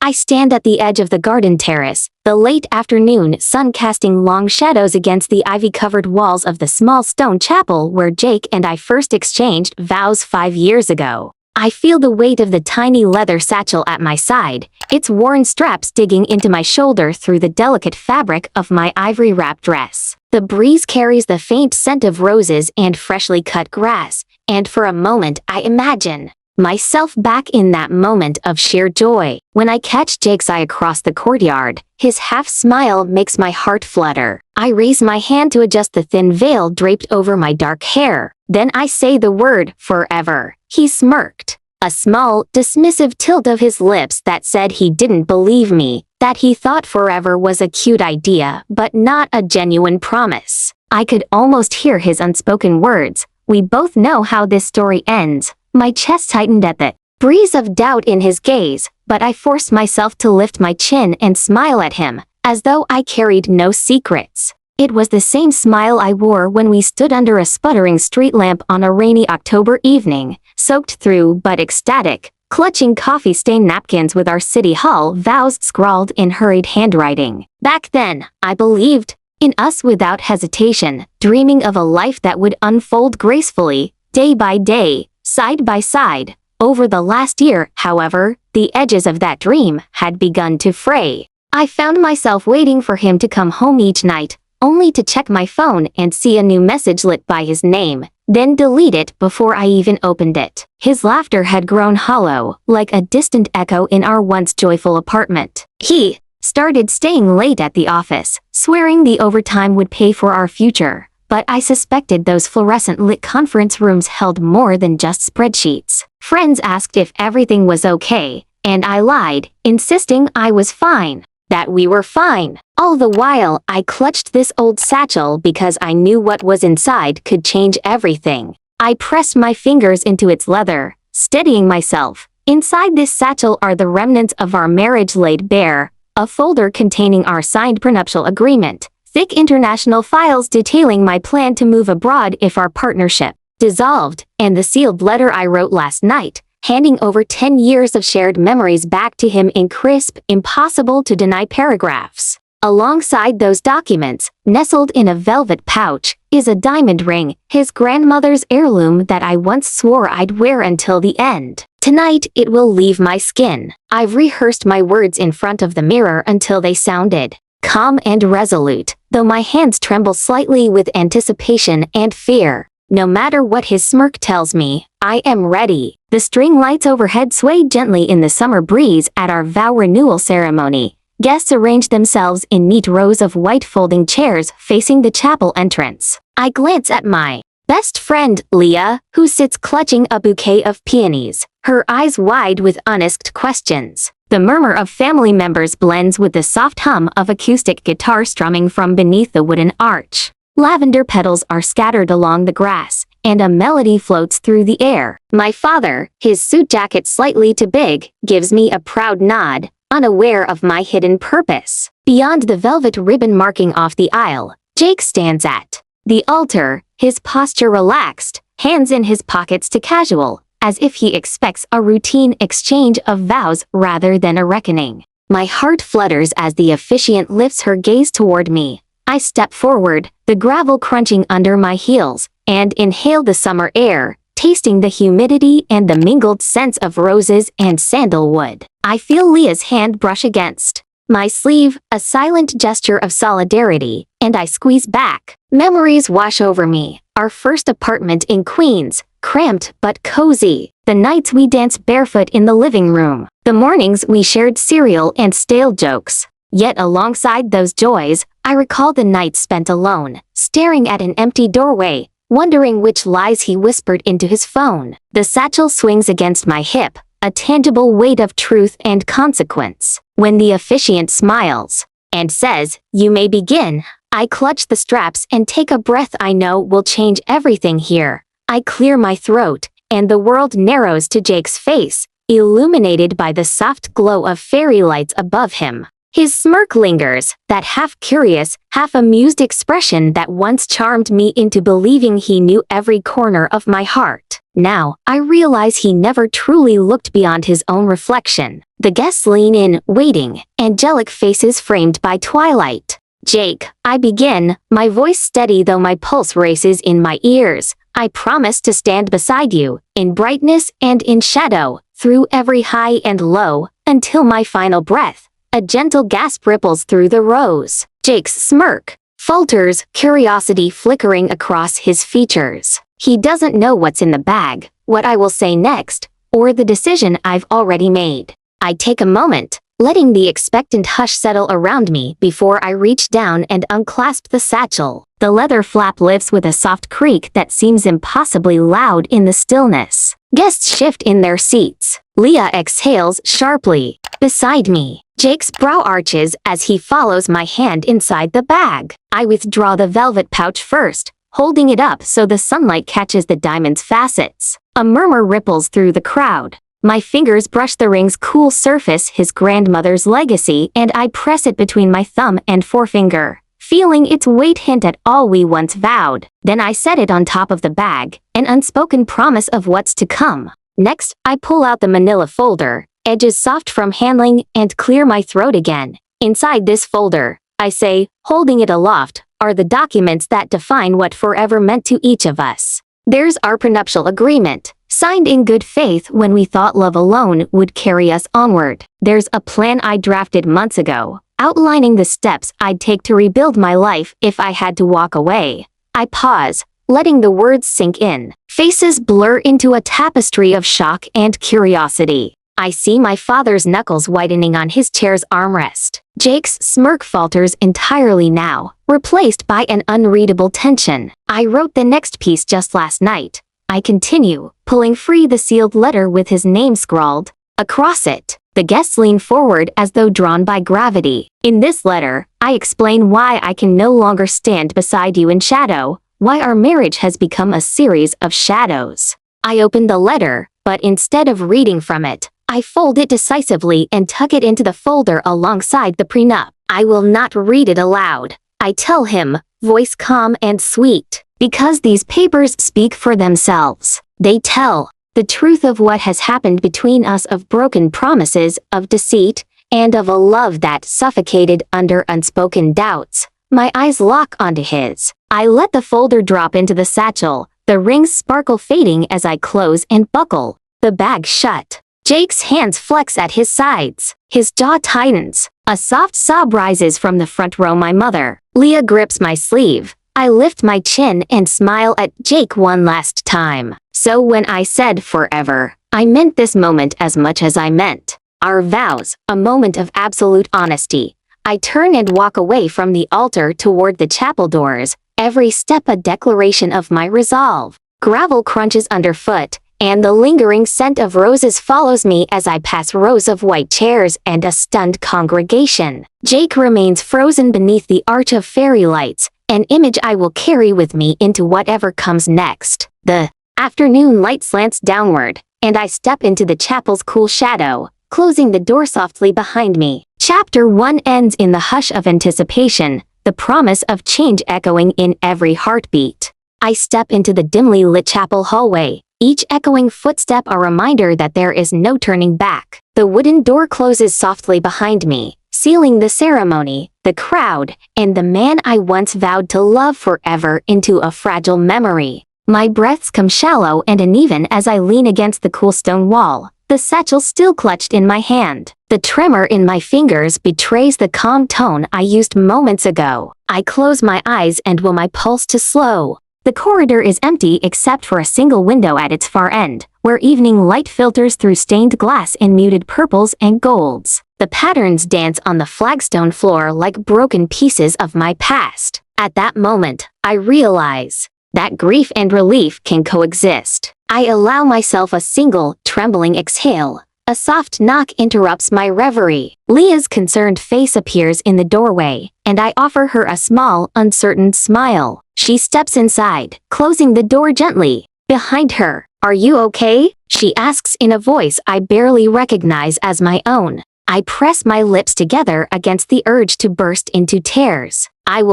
I stand at the edge of the garden terrace, the late afternoon sun casting long shadows against the ivy-covered walls of the small stone chapel where Jake and I first exchanged vows 5 years ago. I feel the weight of the tiny leather satchel at my side, its worn straps digging into my shoulder through the delicate fabric of my ivory-wrapped dress. The breeze carries the faint scent of roses and freshly cut grass, and for a moment I imagine myself back in that moment of sheer joy. When I catch Jake's eye across the courtyard, his half-smile makes my heart flutter. I raise my hand to adjust the thin veil draped over my dark hair. Then I say the word, forever. He smirked. A small, dismissive tilt of his lips that said he didn't believe me, that he thought forever was a cute idea, but not a genuine promise. I could almost hear his unspoken words. We both know how this story ends. My chest tightened at the breeze of doubt in his gaze, but I forced myself to lift my chin and smile at him, as though I carried no secrets. It was the same smile I wore when we stood under a sputtering street lamp on a rainy October evening, soaked through but ecstatic, clutching coffee-stained napkins with our City Hall vows scrawled in hurried handwriting. Back then, I believed in us without hesitation, dreaming of a life that would unfold gracefully, day by day, side by side. Over the last year, however, the edges of that dream had begun to fray. I found myself waiting for him to come home each night, only to check my phone and see a new message lit by his name, then delete it before I even opened it. His laughter had grown hollow, like a distant echo in our once joyful apartment. He started staying late at the office, swearing the overtime would pay for our future. But I suspected those fluorescent-lit conference rooms held more than just spreadsheets. Friends asked if everything was okay, and I lied, insisting I was fine, that we were fine. All the while, I clutched this old satchel because I knew what was inside could change everything. I pressed my fingers into its leather, steadying myself. Inside this satchel are the remnants of our marriage laid bare, a folder containing our signed prenuptial agreement, thick international files detailing my plan to move abroad if our partnership dissolved, and the sealed letter I wrote last night, handing over 10 years of shared memories back to him in crisp, impossible-to-deny paragraphs. Alongside those documents, nestled in a velvet pouch, is a diamond ring, his grandmother's heirloom that I once swore I'd wear until the end. Tonight, it will leave my skin. I've rehearsed my words in front of the mirror until they sounded calm and resolute, though my hands tremble slightly with anticipation and fear. No matter what his smirk tells me, I am ready. The string lights overhead swayed gently in the summer breeze at our vow renewal ceremony. Guests arranged themselves in neat rows of white folding chairs facing the chapel entrance. I glance at my best friend, Leah, who sits clutching a bouquet of peonies, her eyes wide with unasked questions. The murmur of family members blends with the soft hum of acoustic guitar strumming from beneath the wooden arch. Lavender petals are scattered along the grass, and a melody floats through the air. My father, his suit jacket slightly too big, gives me a proud nod, unaware of my hidden purpose. Beyond the velvet ribbon marking off the aisle, Jake stands at the altar, his posture relaxed, hands in his pockets to casual, as if he expects a routine exchange of vows rather than a reckoning. My heart flutters as the officiant lifts her gaze toward me. I step forward, the gravel crunching under my heels, and inhale the summer air, tasting the humidity and the mingled scents of roses and sandalwood. I feel Leah's hand brush against my sleeve, a silent gesture of solidarity, and I squeeze back. Memories wash over me. Our first apartment in Queens, cramped but cozy. The nights we danced barefoot in the living room. The mornings we shared cereal and stale jokes. Yet alongside those joys, I recall the nights spent alone, staring at an empty doorway, wondering which lies he whispered into his phone. The satchel swings against my hip, a tangible weight of truth and consequence. When the officiant smiles and says, "You may begin," I clutch the straps and take a breath I know will change everything here. I clear my throat, and the world narrows to Jake's face, illuminated by the soft glow of fairy lights above him. His smirk lingers, that half-curious, half-amused expression that once charmed me into believing he knew every corner of my heart. Now, I realize he never truly looked beyond his own reflection. The guests lean in, waiting, angelic faces framed by twilight. "Jake," I begin, my voice steady though my pulse races in my ears. "I promise to stand beside you, in brightness and in shadow, through every high and low, until my final breath." A gentle gasp ripples through the rows. Jake's smirk falters, curiosity flickering across his features. He doesn't know what's in the bag, what I will say next, or the decision I've already made. I take a moment, letting the expectant hush settle around me before I reach down and unclasp the satchel. The leather flap lifts with a soft creak that seems impossibly loud in the stillness. Guests shift in their seats. Leah exhales sharply. Beside me, Jake's brow arches as he follows my hand inside the bag. I withdraw the velvet pouch first, holding it up so the sunlight catches the diamond's facets. A murmur ripples through the crowd. My fingers brush the ring's cool surface, his grandmother's legacy, and I press it between my thumb and forefinger, feeling its weight hint at all we once vowed. Then I set it on top of the bag, an unspoken promise of what's to come. Next, I pull out the manila folder, edges soft from handling, and clear my throat again. Inside this folder, I say, holding it aloft, are the documents that define what forever meant to each of us. There's our prenuptial agreement, signed in good faith when we thought love alone would carry us onward. There's a plan I drafted months ago, outlining the steps I'd take to rebuild my life if I had to walk away. I pause, letting the words sink in. Faces blur into a tapestry of shock and curiosity. I see my father's knuckles whitening on his chair's armrest. Jake's smirk falters entirely now, replaced by an unreadable tension. I wrote the next piece just last night. I continue, pulling free the sealed letter with his name scrawled across it. The guests lean forward as though drawn by gravity. In this letter, I explain why I can no longer stand beside you in shadow, why our marriage has become a series of shadows. I open the letter, but instead of reading from it, I fold it decisively and tuck it into the folder alongside the prenup. I will not read it aloud, I tell him, voice calm and sweet, because these papers speak for themselves. They tell the truth of what has happened between us, of broken promises, of deceit, and of a love that suffocated under unspoken doubts. My eyes lock onto his. I let the folder drop into the satchel, the rings sparkle fading as I close and buckle the bag shut. Jake's hands flex at his sides. His jaw tightens. A soft sob rises from the front row. My mother. Leah grips my sleeve. I lift my chin and smile at Jake one last time. So when I said forever, I meant this moment as much as I meant our vows, a moment of absolute honesty. I turn and walk away from the altar toward the chapel doors, every step a declaration of my resolve. Gravel crunches underfoot, and the lingering scent of roses follows me as I pass rows of white chairs and a stunned congregation. Jake remains frozen beneath the arch of fairy lights, an image I will carry with me into whatever comes next. The afternoon light slants downward, and I step into the chapel's cool shadow, closing the door softly behind me. Chapter 1 ends in the hush of anticipation, the promise of change echoing in every heartbeat. I step into the dimly lit chapel hallway, each echoing footstep a reminder that there is no turning back. The wooden door closes softly behind me, sealing the ceremony, the crowd, and the man I once vowed to love forever into a fragile memory. My breaths come shallow and uneven as I lean against the cool stone wall, the satchel still clutched in my hand. The tremor in my fingers betrays the calm tone I used moments ago. I close my eyes and will my pulse to slow. The corridor is empty except for a single window at its far end, where evening light filters through stained glass in muted purples and golds. The patterns dance on the flagstone floor like broken pieces of my past. At that moment, I realize that grief and relief can coexist. I allow myself a single, trembling exhale. A soft knock interrupts my reverie. Leah's concerned face appears in the doorway, and I offer her a small, uncertain smile. She steps inside, closing the door gently. Behind her, "Are you okay?" she asks in a voice I barely recognize as my own. I press my lips together against the urge to burst into tears. I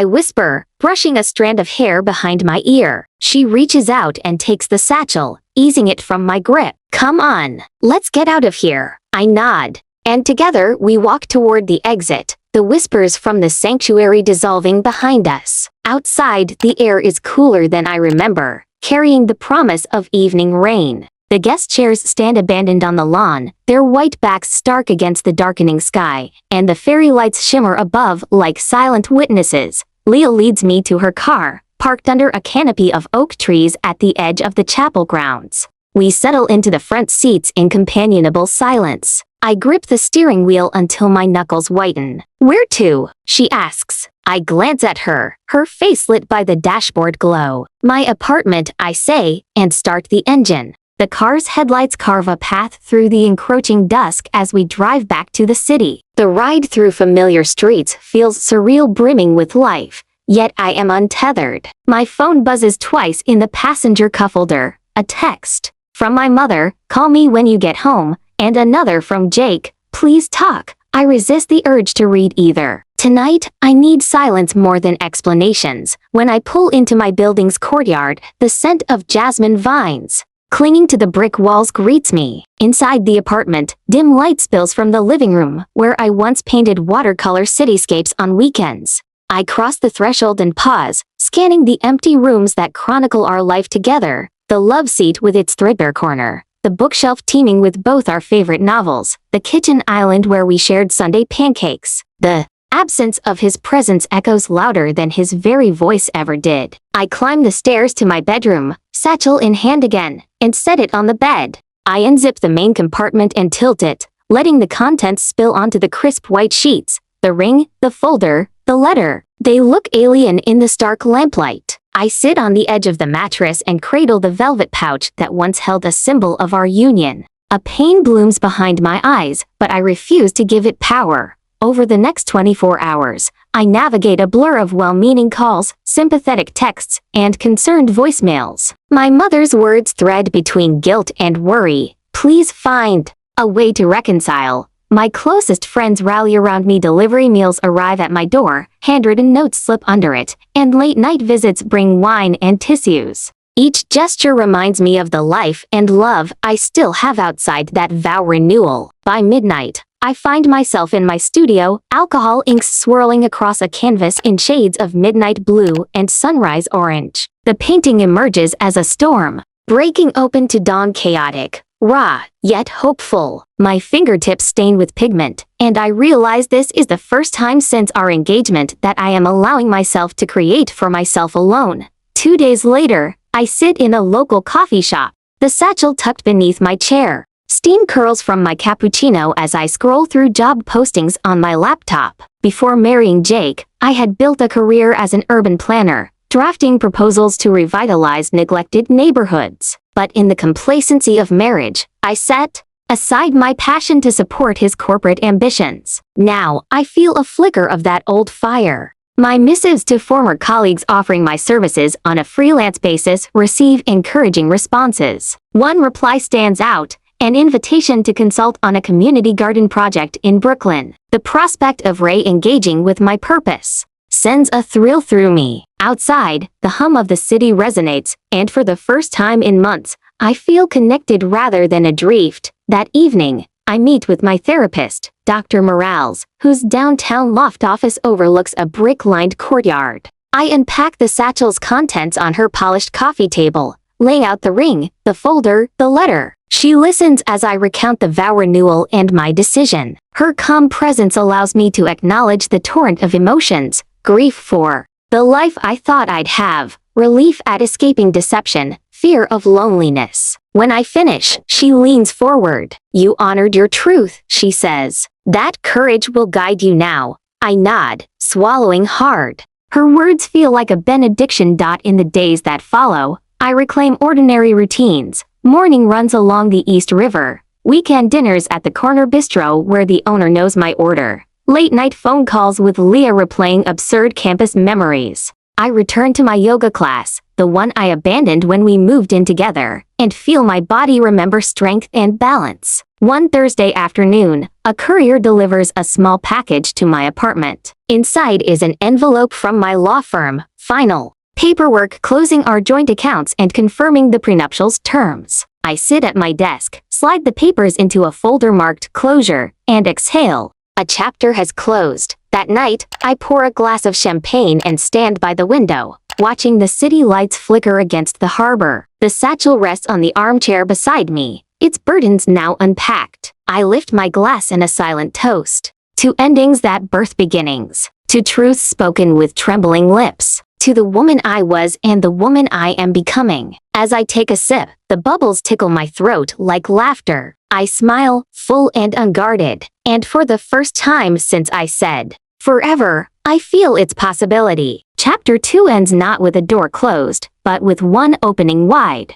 whisper, brushing a strand of hair behind my ear. She reaches out and takes the satchel, easing it from my grip. Come on, let's get out of here. I nod. And together we walk toward the exit, the whispers from the sanctuary dissolving behind us. Outside, the air is cooler than I remember, carrying the promise of evening rain. The guest chairs stand abandoned on the lawn, their white backs stark against the darkening sky, and the fairy lights shimmer above like silent witnesses. Leah leads me to her car, parked under a canopy of oak trees at the edge of the chapel grounds. We settle into the front seats in companionable silence. I grip the steering wheel until my knuckles whiten. Where to? She asks. I glance at her, her face lit by the dashboard glow. My apartment, I say, and start the engine. The car's headlights carve a path through the encroaching dusk as we drive back to the city. The ride through familiar streets feels surreal, brimming with life, yet I am untethered. My phone buzzes twice in the passenger cuffholder, a text from my mother, call me when you get home, and another from Jake, please talk. I resist the urge to read either. Tonight, I need silence more than explanations. When I pull into my building's courtyard, the scent of jasmine vines clinging to the brick walls greets me. Inside the apartment, dim light spills from the living room, where I once painted watercolor cityscapes on weekends. I cross the threshold and pause, scanning the empty rooms that chronicle our life together, the love seat with its threadbare corner, the bookshelf teeming with both our favorite novels, the kitchen island where we shared Sunday pancakes. The absence of his presence echoes louder than his very voice ever did. I climb the stairs to my bedroom, satchel in hand again, and set it on the bed. I unzip the main compartment and tilt it, letting the contents spill onto the crisp white sheets, the ring, the folder, the letter. They look alien in the stark lamplight. I sit on the edge of the mattress and cradle the velvet pouch that once held a symbol of our union. A pain blooms behind my eyes, but I refuse to give it power. Over the next 24 hours, I navigate a blur of well-meaning calls, sympathetic texts, and concerned voicemails. My mother's words thread between guilt and worry. Please find a way to reconcile. My closest friends rally around me. Delivery meals arrive at my door, handwritten notes slip under it, and late-night visits bring wine and tissues. Each gesture reminds me of the life and love I still have outside that vow renewal. By midnight, I find myself in my studio, alcohol inks swirling across a canvas in shades of midnight blue and sunrise orange. The painting emerges as a storm, breaking open to dawn, chaotic, raw, yet hopeful. My fingertips stain with pigment, and I realize this is the first time since our engagement that I am allowing myself to create for myself alone. 2 days later, I sit in a local coffee shop, the satchel tucked beneath my chair. Steam curls from my cappuccino as I scroll through job postings on my laptop. Before marrying Jake, I had built a career as an urban planner, drafting proposals to revitalize neglected neighborhoods. But in the complacency of marriage, I set aside my passion to support his corporate ambitions. Now, I feel a flicker of that old fire. My missives to former colleagues offering my services on a freelance basis receive encouraging responses. One reply stands out: an invitation to consult on a community garden project in Brooklyn. The prospect of Ray engaging with my purpose sends a thrill through me. Outside, the hum of the city resonates, and for the first time in months, I feel connected rather than adrift. That evening, I meet with my therapist, Dr. Morales, whose downtown loft office overlooks a brick-lined courtyard. I unpack the satchel's contents on her polished coffee table, laying out the ring, the folder, the letter. She listens as I recount the vow renewal and my decision. Her calm presence allows me to acknowledge the torrent of emotions: grief for the life I thought I'd have, relief at escaping deception, fear of loneliness. When I finish, she leans forward. You honored your truth, she says. That courage will guide you now. I nod, swallowing hard. Her words feel like a benediction. In the days that follow, I reclaim ordinary routines. Morning runs along the East River, weekend dinners at the corner bistro where the owner knows my order, late-night phone calls with Leah replaying absurd campus memories. I return to my yoga class, the one I abandoned when we moved in together, and feel my body remember strength and balance. One Thursday afternoon, a courier delivers a small package to my apartment. Inside is an envelope from my law firm, final paperwork closing our joint accounts and confirming the prenuptials terms. I sit at my desk, slide the papers into a folder marked closure, and exhale. A chapter has closed. That night, I pour a glass of champagne and stand by the window, watching the city lights flicker against the harbor. The satchel rests on the armchair beside me, its burdens now unpacked. I lift my glass in a silent toast. To endings that birth beginnings. To truths spoken with trembling lips. To the woman I was and the woman I am becoming. As I take a sip, the bubbles tickle my throat like laughter. I smile, full and unguarded, and for the first time since I said, forever, I feel its possibility. Chapter 2 ends not with a door closed, but with one opening wide.